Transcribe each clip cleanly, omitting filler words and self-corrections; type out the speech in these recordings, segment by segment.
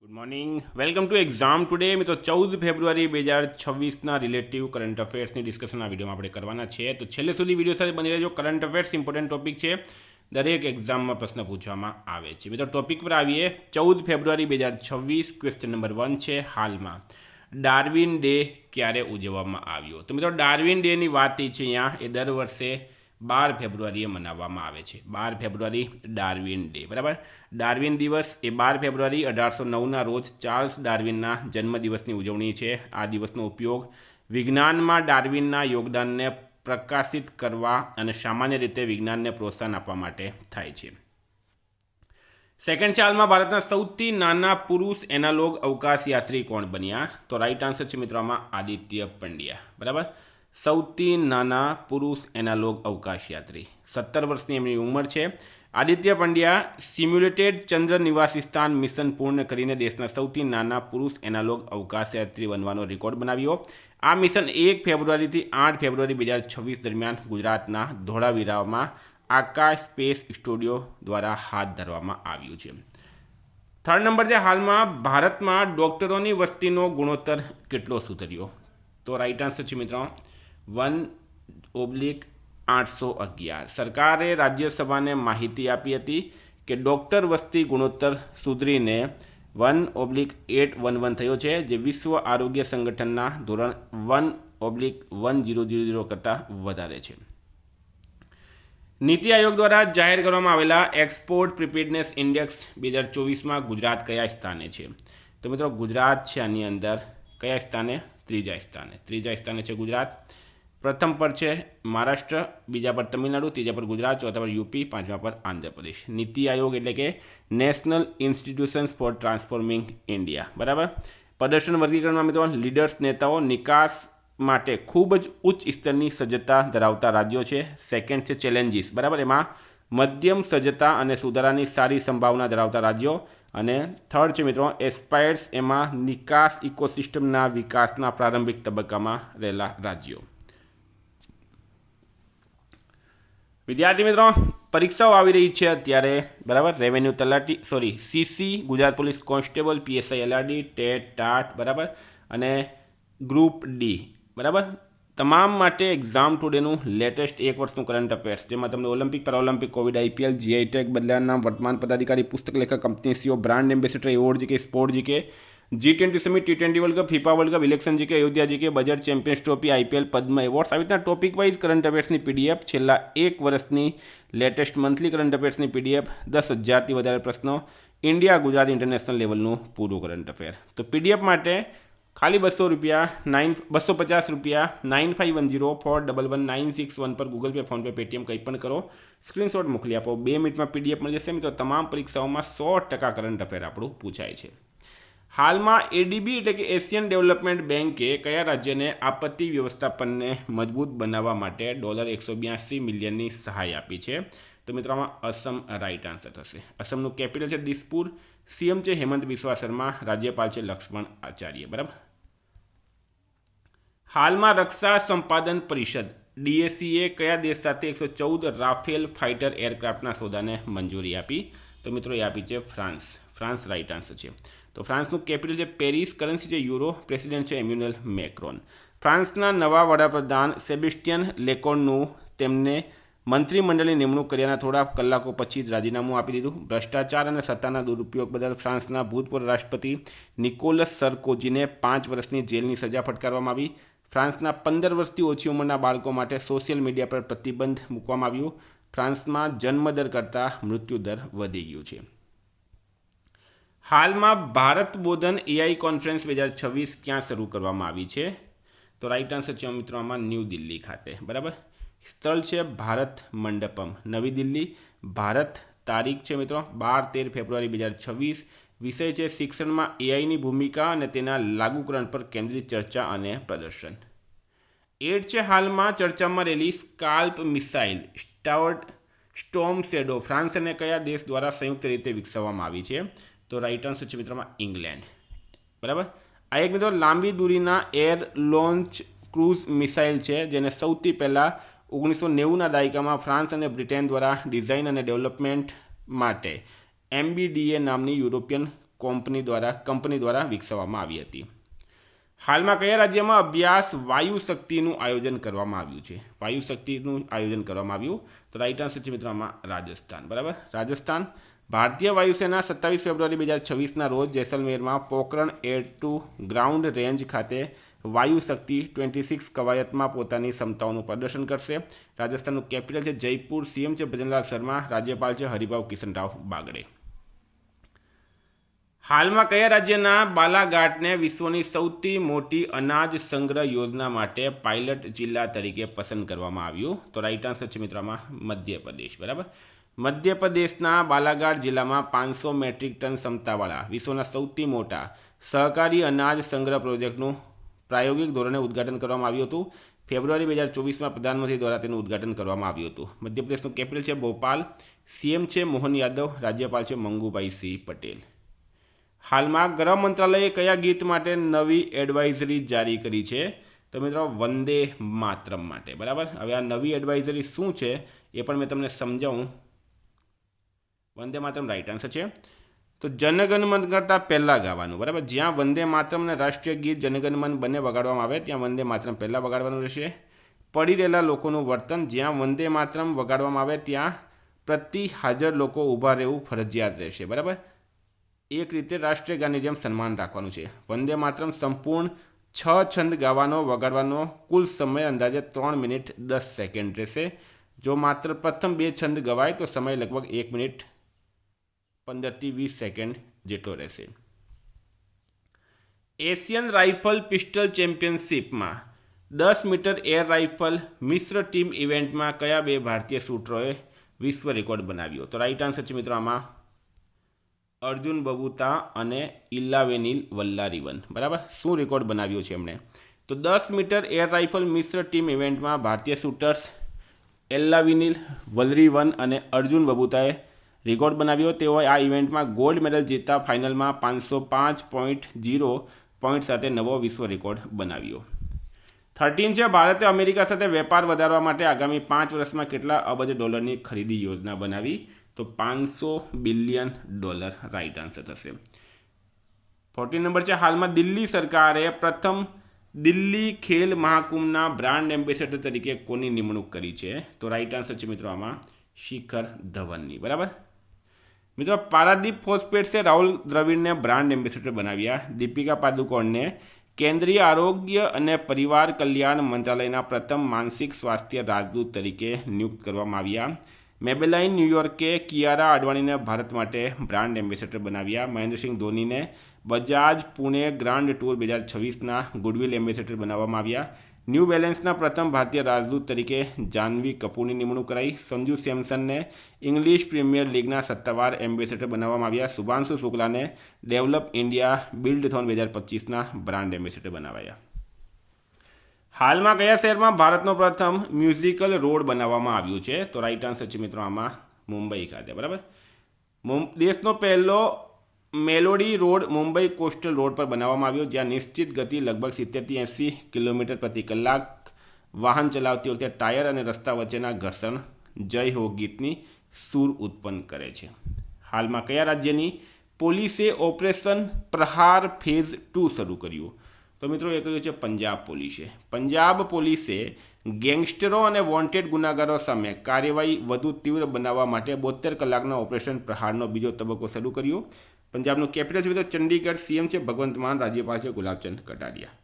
Good morning, welcome to exam today. મિત્રો 14 ફેબ્રુઆરી 2026ના relative current અફેર્સની discussion આ વિડીયોમાં આપણે કરવાના છે. તો છેલ્લે સુધી વિડીયો સાથે બની રહેજો. કરંટ અફેર્સ ઇમ્પોર્ટન્ટ ટોપિક છે, દરેક એક્ઝામમાં પ્રશ્ન પૂછવામાં આવે છે. મિત્રો ટોપિક પર આવીએ. 14 ફેબ્રુઆરી 2026, ક્વેશ્ચન નંબર 1 છે, હાલમાં ડાર્વિન ડે ક્યારે ઉજવવામાં આવ્યો? તો મિત્રો ડાર્વિન ડેની વાત છે અહીંયા, એ દર વર્ષે 12 ફેબ્રુઆરીએ મનાવવામાં આવે છે. 12 ફેબ્રુઆરી ડાર્વિન ડે, બરાબર. ડાર્વિન દિવસ એ 12 ફેબ્રુઆરી 1809ના રોજ ચાર્લ્સ ડાર્વિનના જન્મદિવસની ઉજવણી છે. આ દિવસનો ઉપયોગ વિજ્ઞાનમાં ડાર્વિનના યોગદાનને પ્રકાશિત કરવા અને સામાન્ય રીતે વિજ્ઞાનને પ્રોત્સાહન આપવા માટે થાય છે. સેકન્ડ ચાલમાં ભારતના સૌથી નાના પુરુષ એનાલોગ અવકાશ યાત્રી કોણ બન્યા? તો રાઈટ આન્સર છે મિત્રો આમાં આદિત્ય પંડ્યા, બરાબર. સૌથી નાના પુરુષ એનાલોગ અવકાશ યાત્રી, 17 વર્ષની એમની ઉંમર છે. આદિત્ય પંડ્યા સિમ્યુલેટેડ ચંદ્ર નિવાસી સ્થાન મિશન પૂર્ણ કરીને દેશના સૌથી નાના પુરુષ એનાલોગ અવકાશ યાત્રી બનવાનો રેકોર્ડ બનાવ્યો. આ મિશન 1 ફેબ્રુઆરીથી 8 ફેબ્રુઆરી 2026 દરમિયાન ગુજરાતના ધોળાવીરામાં આકાશ સ્પેસ સ્ટુડિયો દ્વારા હાથ ધરવામાં આવ્યું છે. થર્ડ નંબર છે, હાલમાં ભારતમાં ડોક્ટરોની વસ્તીનો ગુણોત્તર કેટલો સુધર્યો? તો રાઈટ આન્સર છે મિત્રો 1/811. સરકારે રાજ્યસભાને માહિતી આપી હતી કે ડૉક્ટર વસ્તી ગુણોત્તર સુધરીને 1/811 થયો છે, જે વિશ્વ આરોગ્ય સંગઠનના ધોરણ 1/1000 કરતાં વધારે છે. નીતિ આયોગ દ્વારા જાહેર કરવામાં આવેલા એક્સપોર્ટ પ્રિપેર્ડનેસ ઇન્ડેક્સ 2024માં ગુજરાત કયા સ્થાને છે? તો મિત્રો ગુજરાત છે આની અંદર કયા સ્થાને? ત્રીજા સ્થાને છે ગુજરાત. પ્રથમ પર છે મહારાષ્ટ્ર, બીજા પર તમિલનાડુ, ત્રીજા પર ગુજરાત, ચોથા પર યુપી, પાંચમા પર આંધ્રપ્રદેશ. નીતિ આયોગ એટલે કે national institutions for transforming India, બરાબર. પ્રદર્શન વર્ગીકરણમાં મિત્રો લીડર્સ નેતાઓ નિકાસ માટે ખૂબ જ ઉચ્ચ સ્તરની સજ્જતા ધરાવતા રાજ્યો છે. સેકન્ડ છે ચેલેન્જીસ, બરાબર, એમાં મધ્યમ સજ્જતા અને સુધારાની સારી સંભાવના ધરાવતા રાજ્યો. અને થર્ડ છે મિત્રો એસ્પાયર્સ, એમાં નિકાસ ઇકોસિસ્ટમના વિકાસના પ્રારંભિક તબક્કામાં રહેલા રાજ્યો. વિદ્યાર્થી મિત્રો, પરીક્ષાઓ આવી રહી છે અત્યારે, બરાબર. રેવન્યુ તલાટી, CC, Gujarat police constable, PSI LRD, TET, TAT, બરાબર, અને ગ્રુપ ડી, બરાબર. તમામ માટે એક્ઝામ ટુડેનું લેટેસ્ટ એક વર્ષનું કરંટ અફેર્સ, જેમાં તમને Olympic, Paralympic, Covid, IPL, GI tag, બદલાના નામ, વર્તમાન પદાધિકારી, પુસ્તક લેખક, company CEO, brand ambassador, award GK, sport GK, G20 summit, T20 world cup, FIFA world cup, election GK, Ayodhya GK, budget, champions trophy, IPL, Padma awards, આવી રીતના ટોપિક વાઇઝ કરંટ અફેર્સની PDF, છેલ્લા એક વર્ષની લેટેસ્ટ મંથલી કરંટ અફેર્સની PDF, 10,000થી વધારે પ્રશ્નો, ઇન્ડિયા ગુજરાત ઇન્ટરનેશનલ લેવલનું પૂરું કરંટ અફેર. તો પીડીએફ માટે ખાલી 250 રૂપિયા 9510411961 પર ગૂગલ પે, ફોનપે, પેટીએમ કંઈ પણ કરો, સ્ક્રીનશોટ મોકલી આપો. 2 મિનિટમાં પીડીએફ મળી જશે. મિત્રો તમામ પરીક્ષાઓમાં 100% કરંટ અફેર આપણું પૂછાય છે. હાલમાં એડીબી એટલે કે એશિયન ડેવલપમેન્ટ બેન્કે કયા રાજ્યને આપત્તિ વ્યવસ્થાપનને મજબૂત બનાવવા માટે $182 મિલિયનની સહાય આપી છે? તો મિત્રો આમાં અસમ રાઈટ આન્સર થશે. અસમનું કેપિટલ છે દિસપુર, સીએમ છે હેમંત બિસ્વા શર્મા, રાજ્યપાલ છે લક્ષ્મણ આચાર્ય, બરાબર. હાલમાં રક્ષા સંપાદન પરિષદ ડીએસીએ કયા દેશ સાથે 114 રાફેલ ફાઇટર એરક્રાફ્ટના સોદાને મંજૂરી આપી? તો મિત્રો એ આપી છે ફ્રાન્સ. રાઈટ આન્સર છે. તો ફ્રાન્સનું કેપિટલ છે પેરિસ, કરન્સી છે યુરો, પ્રેસિડેન્ટ છે એમ્યુનલ મેક્રોન. ફ્રાન્સના નવા વડાપ્રધાન સેબેસ્ટિયન લેકોર્નનું તેમને મંત્રીમંડળની નિમણૂક કર્યાના થોડા કલાકો પછી જ રાજીનામું આપી દીધું. ભ્રષ્ટાચાર અને સત્તાના દુરુપયોગ બદલ ફ્રાન્સના ભૂતપૂર્વ રાષ્ટ્રપતિ નિકોલસ સરકોજીને 5 વર્ષની જેલની સજા ફટકારવામાં આવી. ફ્રાન્સના 15 વર્ષથી ઓછી ઉંમરના બાળકો માટે સોશિયલ મીડિયા પર પ્રતિબંધ મૂકવામાં આવ્યું. ફ્રાન્સમાં જન્મદર કરતાં મૃત્યુદર વધી ગયું છે. હાલમાં ભારત બોધન એઆઈ કોન્ફરન્સ 2026 ક્યાં શરૂ કરવામાં આવી છે? તો રાઈટ આન્સર છે મિત્રો આમાં ન્યૂ દિલ્હી ખાતે, બરાબર. સ્થળ છે ભારત મંડપમ, નવી દિલ્હી. ભારત, તારીખ છે મિત્રો 12-13 ફેબ્રુઆરી 2026. વિષય છે શિક્ષણમાં એઆઈની ભૂમિકા અને તેના લાગુકરણ પર કેન્દ્રિત ચર્ચા અને પ્રદર્શન. 8 છે હાલમાં ચર્ચામાં રહેલી scalp missile storm shadow France અને કયા દેશ દ્વારા સંયુક્ત રીતે વિકસાવવામાં આવી છે? તો રાઈટ આન્સર છે મિત્રોમાં ઇંગ્લેન્ડ, બરાબર. આ એક મિત્રો લાંબી દૂરીના એર લોન્ચ ક્રૂઝ મિસાઇલ છે, જેને સૌથી પહેલાં 1990ના દાયકામાં ફ્રાન્સ અને બ્રિટન દ્વારા ડિઝાઇન અને ડેવલપમેન્ટ માટે MBDA નામની યુરોપિયન કંપની દ્વારા વિકસાવવામાં આવી હતી. હાલમાં કયા રાજ્યમાં અભ્યાસ વાયુ શક્તિનું આયોજન કરવામાં આવ્યું છે? વાયુ શક્તિનું આયોજન કરવામાં આવ્યું તો રાઈટ આન્સર છે મિત્રો આમાં રાજસ્થાન. બરાબર, રાજસ્થાન. ભારતીય વાયુસેના 27 ફેબ્રુઆરી 2026ના રોજ જેસલમેરમાં Pokhran air to ground range ખાતે વાયુ શક્તિ 26 કવાયતમાં પોતાની ક્ષમતાઓનું પ્રદર્શન કરશે. રાજસ્થાનનું કેપિટલ છે જયપુર. સીએમ છે ભજનલાલ શર્મા. રાજ્યપાલ છે હરિભાઉ કિશનરાવ બાગડે. હાલમાં કયા રાજ્યના બાલાઘાટને વિશ્વની સૌથી મોટી અનાજ સંગ્રહ યોજના માટે પાયલટ જિલ્લા તરીકે પસંદ કરવામાં આવ્યું? તો રાઈટ આન્સર છે મિત્રો આમાં મધ્યપ્રદેશ. બરાબર, મધ્યપ્રદેશના બાલાઘાટ જિલ્લામાં 500 મેટ્રિક ટન ક્ષમતાવાળા વિશ્વના સૌથી મોટા સહકારી અનાજ સંગ્રહ પ્રોજેક્ટનું પ્રાયોગિક ધોરણે ઉદ્ઘાટન કરવામાં આવ્યું હતું. ફેબ્રુઆરી 2024માં પ્રધાનમંત્રી દ્વારા તેનું ઉદ્ઘાટન કરવામાં આવ્યું હતું. મધ્યપ્રદેશનું કેપિટલ છે ભોપાલ. સીએમ છે મોહન યાદવ. રાજ્યપાલ છે મંગુભાઈ સિંહ પટેલ. હાલમાં ગૃહ મંત્રાલયે કયા ગીત માટે નવી એડવાઇઝરી જારી કરી છે? તો મિત્રો વંદે માતરમ માટે. બરાબર, હવે આ નવી એડવાઇઝરી શું છે એ પણ મેં તમને સમજાવું. વંદે માતરમ રાઈટ આન્સર છે. તો જનગણમન કરતાં પહેલાં ગાવાનું. બરાબર, જ્યાં વંદે માતરમ અને રાષ્ટ્રીય ગીત જનગણમન બંને વગાડવામાં આવે ત્યાં વંદે માતરમ પહેલાં વગાડવાનું રહેશે. પડી રહેલા લોકોનું વર્તન. જ્યાં વંદે માતરમ વગાડવામાં આવે ત્યાં પ્રતિ હાજર લોકો ઊભા રહેવું ફરજિયાત રહેશે. બરાબર, એક રીતે રાષ્ટ્રીય ગાનની જેમ સન્માન રાખવાનું છે. વંદે માતરમ સંપૂર્ણ 6 છંદ ગાવાનો વગાડવાનો કુલ સમય અંદાજે 3 મિનિટ 10 સેકન્ડ રહેશે. જો માત્ર પ્રથમ 2 છંદ ગવાય તો સમય લગભગ 1 મિનિટ 15 થી 20 સેકન્ડ જેટલો રહેશે. એશિયન રાઇફલ પિસ્ટલ ચેમ્પિયનશિપમાં 10 મીટર એર રાઇફલ મિશ્ર ટીમ ઇવેન્ટમાં કયા બે ભારતીય શૂટરોએ વિશ્વ રેકોર્ડ બનાવ્યો? તો રાઈટ આન્સર છે મિત્રો આમાં અર્જુન બબુતા અને ઇલ્લાવેનિલ વલ્લારીવન. બરાબર, શું રેકોર્ડ બનાવ્યો છે એમણે? તો 10 મીટર એર રાઇફલ મિશ્ર ટીમ ઇવેન્ટમાં ભારતીય શૂટર્સ એલ્લાવિનિલ વલરીવન અને અર્જુન બબુતાએ રેકોર્ડ બનાવ્યો. તેઓએ આ ઇવેન્ટમાં ગોલ્ડ મેડલ જીતતા ફાઇનલમાં 505.0 પોઈન્ટ સાથે નવો વિશ્વ રેકોર્ડ બનાવ્યો. 13 છે ભારતે અમેરિકા સાથે વેપાર વધારવા માટે આગામી 5 વર્ષમાં કેટલા અબજ ડોલરની ખરીદી યોજના બનાવી? તો $500 બિલિયન. રાઈટ આન્સર થશે. 14 નંબર છે હાલમાં દિલ્હી સરકારે પ્રથમ દિલ્હી ખેલ મહાકુંભના બ્રાન્ડ એમ્બેસેડર તરીકે કોની નિમણૂક કરી છે? તો રાઈટ આન્સર છે મિત્રો આમાં શિખર ધવનની. બરાબર મિત્રો, પારાદીપ ફોસ્ફેટ્સે રાહુલ દ્રવિડને બ્રાન્ડ એમ્બેસેડર બનાવ્યા. દીપિકા પાદુકોણને કેન્દ્રીય આરોગ્ય અને પરિવાર કલ્યાણ મંત્રાલયના પ્રથમ માનસિક સ્વાસ્થ્ય રાજદૂત તરીકે નિયુક્ત કરવામાં આવ્યા. મેબેલાઇન ન્યૂયોર્કે કિયારા અડવાણીને ભારત માટે બ્રાન્ડ એમ્બેસેડર બનાવ્યા. મહેન્દ્રસિંહ ધોનીને બજાજ પુણે ગ્રાન્ડ ટૂર 2026ના ગુડવિલ એમ્બેસેડર બનાવવામાં આવ્યા. ન્યૂ બેલેન્સના પ્રથમ ભારતીય રાજદૂત તરીકે જાહ્નવી કપૂરની નિમણૂક કરાઈ. સંજુ સેમસનને ઇંગ્લિશ પ્રીમિયર લીગના સત્તાવાર એમ્બેસેડર બનાવવામાં આવ્યા. શુભાંશુ શુક્લાને ડેવલપ ઇન્ડિયા બિલ્ડથોન 2025ના બ્રાન્ડ એમ્બેસેડર બનાવાયા. હાલમાં કયા શહેરમાં ભારતનો પ્રથમ મ્યુઝિકલ રોડ બનાવવામાં આવ્યું છે? તો રાઈટ આન્સર છે મિત્રો આમાં મુંબઈ ખાતે. બરાબર, દેશનો પહેલો melody road Mumbai coastal road પર બનાવવામાં આવ્યો, જ્યાં નિશ્ચિત ગતિ લગભગ 70 થી 80 કિલોમીટર પ્રતિ કલાક વાહન ચલાવતી વખતે ટાયર અને રસ્તા વચ્ચેના ઘર્ષણ જય હો ગીતની સૂર ઉત્પન્ન કરે છે. હાલમાં કયા રાજ્યની પોલીસે ઓપરેશન પ્રહાર ફેઝ 2 શરૂ કર્યું? તો મિત્રો એ કહ્યું છે પંજાબ પોલીસે. પંજાબ પોલીસે ગેંગસ્ટરો અને વોન્ટેડ ગુનાગારો સામે કાર્યવાહી વધુ તીવ્ર બનાવવા માટે 72 કલાકના ઓપરેશન પ્રહારનો બીજો તબક્કો શરૂ કર્યો. પંજાબનું કેપિટલ છે મિત્રો ચંડીગઢ. સીએમ છે ભગવંત માન. રાજ્યપાલ છે ગુલાબચંદ કટારિયા.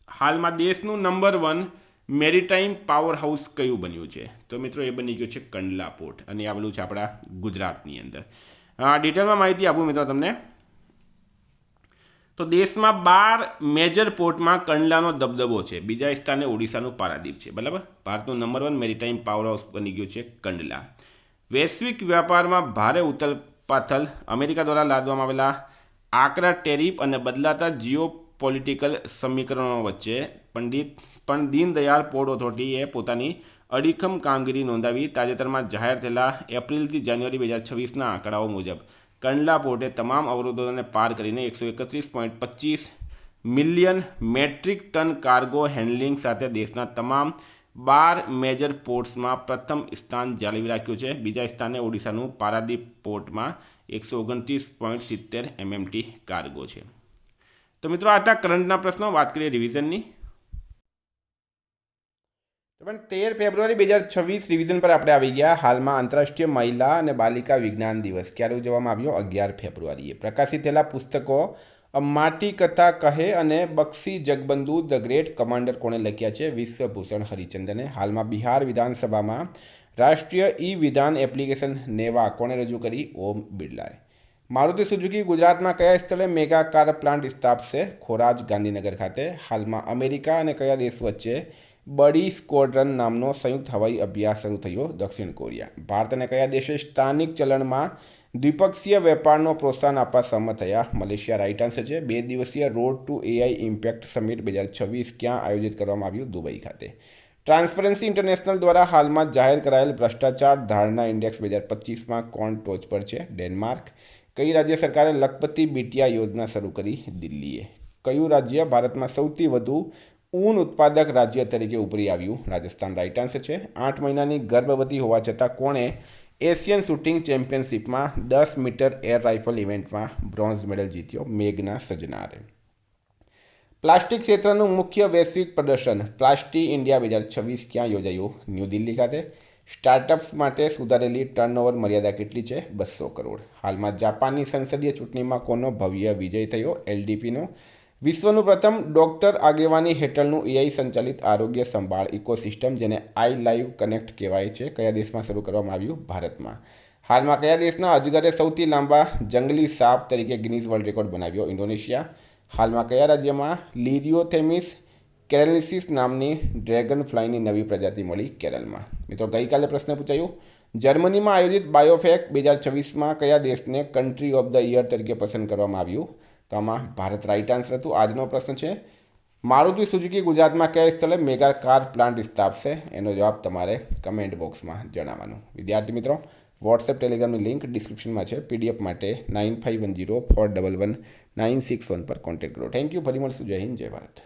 હાલમાં દેશનું નંબર 1 મેરીટાઈમ પાવર હાઉસ કયું બન્યું છે? તો મિત્રો એ બની ગયું છે કંડલા પોર્ટ, અને આવેલું છે આપણા ગુજરાતની અંદર. ડિટેલમાં માહિતી આપું મિત્રો તમને. તો દેશમાં 12 મેજર પોર્ટમાં કંડલાનો દબદબો છે. બીજા સ્થાને ઓડિશાનું પારાદીપ છે. બરાબર, ભારતનું નંબર 1 મેરીટાઈમ પાવર હાઉસ બની ગયું છે કંડલા. વૈશ્વિક વ્યાપારમાં ભારે ઉથલપાથલ. અમેરિકા દ્વારા લાદવામાં આવેલા આકરા ટેરિફ અને બદલાતા જીઓ પોલિટિકલ સમીકરણો વચ્ચે પણ દીનદયાળ પોર્ટ ઓથોરિટીએ પોતાની અડીખમ કામગીરી નોંધાવી. તાજેતરમાં જાહેર થયેલા એપ્રિલથી જાન્યુઆરી 2026ના આંકડાઓ મુજબ કંડલા પોર્ટે તમામ અવરોધોને પાર કરીને 131.25 million metric tonne cargo handling સાથે દેશના તમામ 12 મેજર પોર્ટ્સમાં પ્રથમ સ્થાન જાળવી રાખ્યું છે. બીજા સ્થાને ઓડિશાનું પારાદીપ પોર્ટમાં 129.70 MMT કાર્ગો છે. તો મિત્રો આ હતા કરંટના પ્રશ્નો. વાત કરીએ રિવિઝનની. તો પણ 13 ફેબ્રુઆરી 2026 રિવિઝન પર આપણે આવી ગયા. હાલમાં આંતરરાષ્ટ્રીય મહિલા અને બાલિકા વિજ્ઞાન દિવસ ક્યારે ઉજવવામાં આવ્યો? 11 ફેબ્રુઆરીએ. પ્રકાશિત થયેલા પુસ્તકો માટી કથા કહે અને બક્ષી જગબંધુ ધ ગ્રેટ કમાન્ડર કોણે લખ્યા છે? વિશ્વભૂષણ હરિચંદને. હાલમાં બિહાર વિધાનસભામાં રાષ્ટ્રીય ઈ વિધાન એપ્લિકેશન નેવા કોણે રજૂ કરી? ઓમ બિરલાએ. મારુતિ સુઝુકી ગુજરાતમાં કયા સ્થળે મેગા કાર પ્લાન્ટ સ્થાપશે? ખોરાજ ગાંધીનગર ખાતે. હાલમાં અમેરિકા અને કયા દેશ વચ્ચે બડી સ્ક્વોડ્રન નામનો સંયુક્ત હવાઈ અભ્યાસ શરૂ થયો? દક્ષિણ કોરિયા. ભારત અને કયા દેશે સ્થાનિક ચલણમાં દ્વિપક્ષીય વેપારનો પ્રોત્સાહન આપવા સહમત થયા? મલેશિયા. રાઇટ આન્સર છે. 2 દિવસીય road to AI impact summit 2026 ક્યાં આયોજિત કરવામાં આવ્યું? દુબઈ ખાતે. ટ્રાન્સપરન્સી ઇન્ટરનેશનલ દ્વારા હાલમાં જાહેર કરાયેલ ભ્રષ્ટાચાર ધારણા ઇન્ડેક્સ 2025માં કોણ ટોચ પર છે? ડેનમાર્ક. કઈ રાજ્ય સરકારે લખપતિ બિટિયા યોજના શરૂ કરી? દિલ્હીએ. કયું રાજ્ય ભારતમાં સૌથી વધુ ઊન ઉત્પાદક રાજ્ય તરીકે ઉભરી આવ્યું? રાજસ્થાન. રાઇટ આન્સર છે. 8 મહિનાની ગર્ભવતી હોવા છતાં કોણે એશિયન શૂટિંગ ચેમ્પિયનશિપમાં 10 મીટર એર રાઇફલ ઇવેન્ટમાં બ્રોન્ઝ મેડલ જીત્યો? મેઘના સજનારે. પ્લાસ્ટિક ક્ષેત્રનું મુખ્ય વૈશ્વિક પ્રદર્શન પ્લાસ્ટી ઇન્ડિયા 2026 ક્યાં યોજાયું? ન્યૂ દિલ્હી ખાતે. સ્ટાર્ટઅપ્સ માટે સુધારેલી ટર્નઓવર મર્યાદા કેટલી છે? 200 કરોડ. હાલમાં જાપાનની સંસદીય ચૂંટણીમાં કોનો ભવ્ય વિજય થયો? એલડીપીનો. વિશ્વનું પ્રથમ ડોક્ટર આગેવાની હેઠળનું એઆઈ સંચાલિત આરોગ્ય સંભાળ ઇકોસિસ્ટમ જેને આઈ લાઈવ કનેક્ટ કહેવાય છે કયા દેશમાં શરૂ કરવામાં આવ્યું? ભારતમાં. હાલમાં કયા દેશના અજગરે સૌથી લાંબા જંગલી સાપ તરીકે ગિનીઝ વર્લ્ડ રેકોર્ડ બનાવ્યો? ઇન્ડોનેશિયા. હાલમાં કયા રાજ્યમાં લિરિયોથેમિસ કેરેન્સિસ નામની ડ્રેગન ફ્લાયની નવી પ્રજાતિ મળી? કેરળમાં. મિત્રો ગઈકાલે પ્રશ્ન પૂછાયું જર્મનીમાં આયોજિત બાયોફેક 2026માં કયા દેશને કન્ટ્રી ઓફ ધ યર તરીકે પસંદ કરવામાં આવ્યું? તો આમાં ભારત રાઇટ આન્સર હતું. આજનો પ્રશ્ન છે મારુતિ સુઝુકી ગુજરાતમાં કયા સ્થળે મેગા કાર પ્લાન્ટ સ્થાપશે? એનો જવાબ તમારે કમેન્ટ બોક્સમાં જણાવવાનો. વિદ્યાર્થી મિત્રો વોટ્સએપ ટેલિગ્રામની લિંક ડિસ્ક્રિપ્શનમાં છે. પીડીએફ માટે 9510411961 પર કોન્ટેક્ટ કરો. Thank you. ફરી મળશું. જય હિન્દ, જય ભારત.